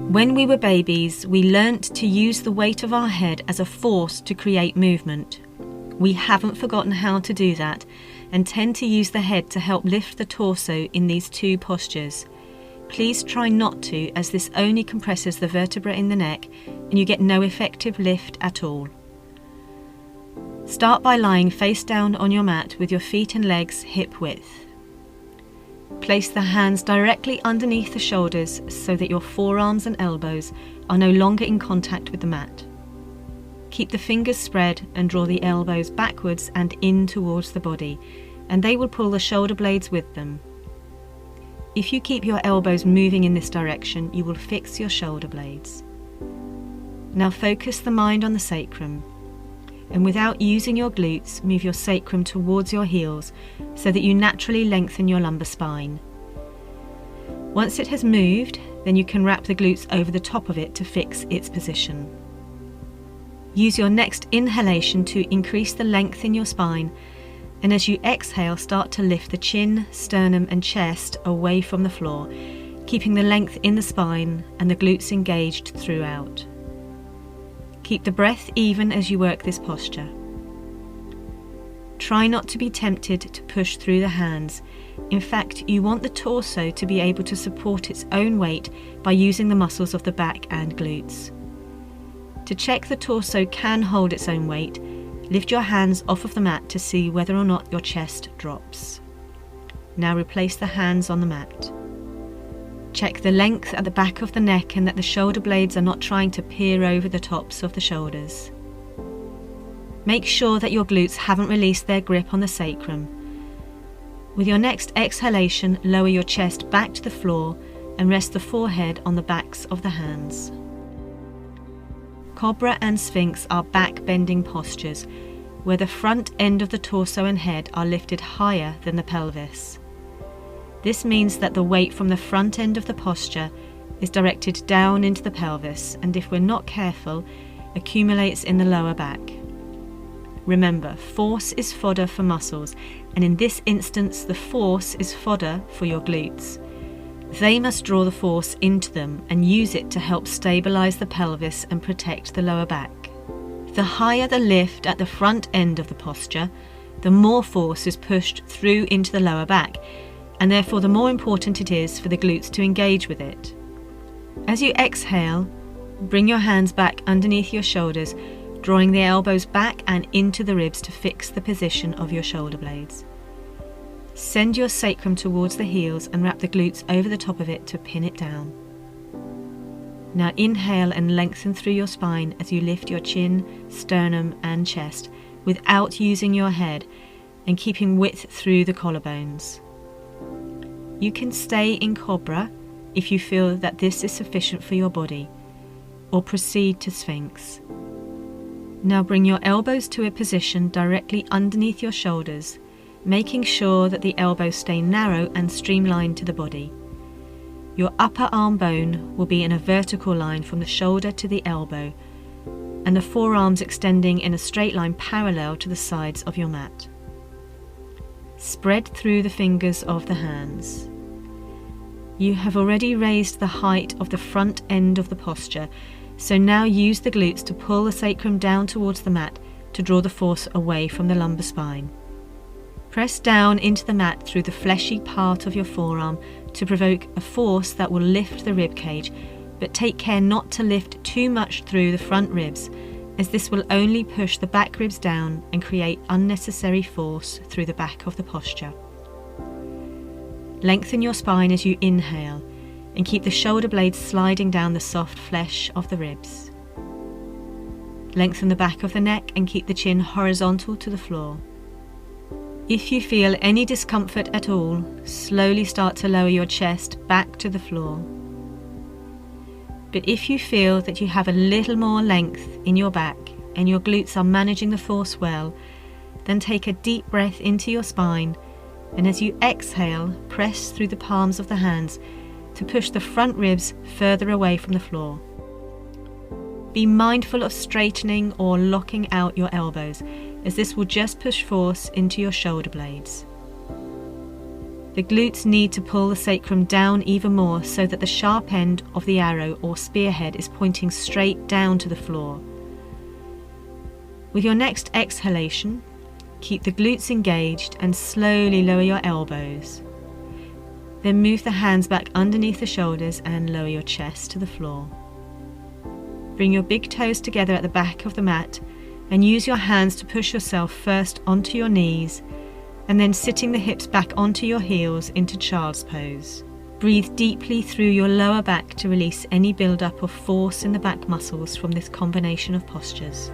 When we were babies, we learnt to use the weight of our head as a force to create movement. We haven't forgotten how to do that and tend to use the head to help lift the torso in these two postures. Please try not to, as this only compresses the vertebra in the neck and you get no effective lift at all. Start by lying face down on your mat with your feet and legs hip width. Place the hands directly underneath the shoulders so that your forearms and elbows are no longer in contact with the mat. Keep the fingers spread and draw the elbows backwards and in towards the body, and they will pull the shoulder blades with them. If you keep your elbows moving in this direction, you will fix your shoulder blades. Now focus the mind on the sacrum, and without using your glutes, move your sacrum towards your heels so that you naturally lengthen your lumbar spine. Once it has moved, then you can wrap the glutes over the top of it to fix its position. Use your next inhalation to increase the length in your spine, and as you exhale, start to lift the chin, sternum and chest away from the floor, keeping the length in the spine and the glutes engaged throughout. Keep the breath even as you work this posture. Try not to be tempted to push through the hands. In fact, you want the torso to be able to support its own weight by using the muscles of the back and glutes. To check the torso can hold its own weight, lift your hands off of the mat to see whether or not your chest drops. Now replace the hands on the mat. Check the length at the back of the neck and that the shoulder blades are not trying to peer over the tops of the shoulders. Make sure that your glutes haven't released their grip on the sacrum. With your next exhalation, lower your chest back to the floor and rest the forehead on the backs of the hands. Cobra and Sphinx are back-bending postures, where the front end of the torso and head are lifted higher than the pelvis. This means that the weight from the front end of the posture is directed down into the pelvis, and if we're not careful, accumulates in the lower back. Remember, force is fodder for muscles, and in this instance the force is fodder for your glutes. They must draw the force into them and use it to help stabilize the pelvis and protect the lower back. The higher the lift at the front end of the posture, the more force is pushed through into the lower back, and therefore the more important it is for the glutes to engage with it. As you exhale, bring your hands back underneath your shoulders, drawing the elbows back and into the ribs to fix the position of your shoulder blades. Send your sacrum towards the heels and wrap the glutes over the top of it to pin it down. Now inhale and lengthen through your spine as you lift your chin, sternum and chest without using your head and keeping width through the collarbones. You can stay in Cobra if you feel that this is sufficient for your body, or proceed to Sphinx. Now bring your elbows to a position directly underneath your shoulders, making sure that the elbows stay narrow and streamlined to the body. Your upper arm bone will be in a vertical line from the shoulder to the elbow, and the forearms extending in a straight line parallel to the sides of your mat. Spread through the fingers of the hands. You have already raised the height of the front end of the posture, so now use the glutes to pull the sacrum down towards the mat to draw the force away from the lumbar spine. Press down into the mat through the fleshy part of your forearm to provoke a force that will lift the rib cage, but take care not to lift too much through the front ribs, as this will only push the back ribs down and create unnecessary force through the back of the posture. Lengthen your spine as you inhale and keep the shoulder blades sliding down the soft flesh of the ribs. Lengthen the back of the neck and keep the chin horizontal to the floor. If you feel any discomfort at all, slowly start to lower your chest back to the floor. But if you feel that you have a little more length in your back and your glutes are managing the force well, then take a deep breath into your spine, and as you exhale, press through the palms of the hands to push the front ribs further away from the floor. Be mindful of straightening or locking out your elbows, as this will just push force into your shoulder blades. The glutes need to pull the sacrum down even more so that the sharp end of the arrow or spearhead is pointing straight down to the floor. With your next exhalation, keep the glutes engaged and slowly lower your elbows. Then move the hands back underneath the shoulders and lower your chest to the floor. Bring your big toes together at the back of the mat and use your hands to push yourself first onto your knees and then sitting the hips back onto your heels into child's pose. Breathe deeply through your lower back to release any build-up of force in the back muscles from this combination of postures.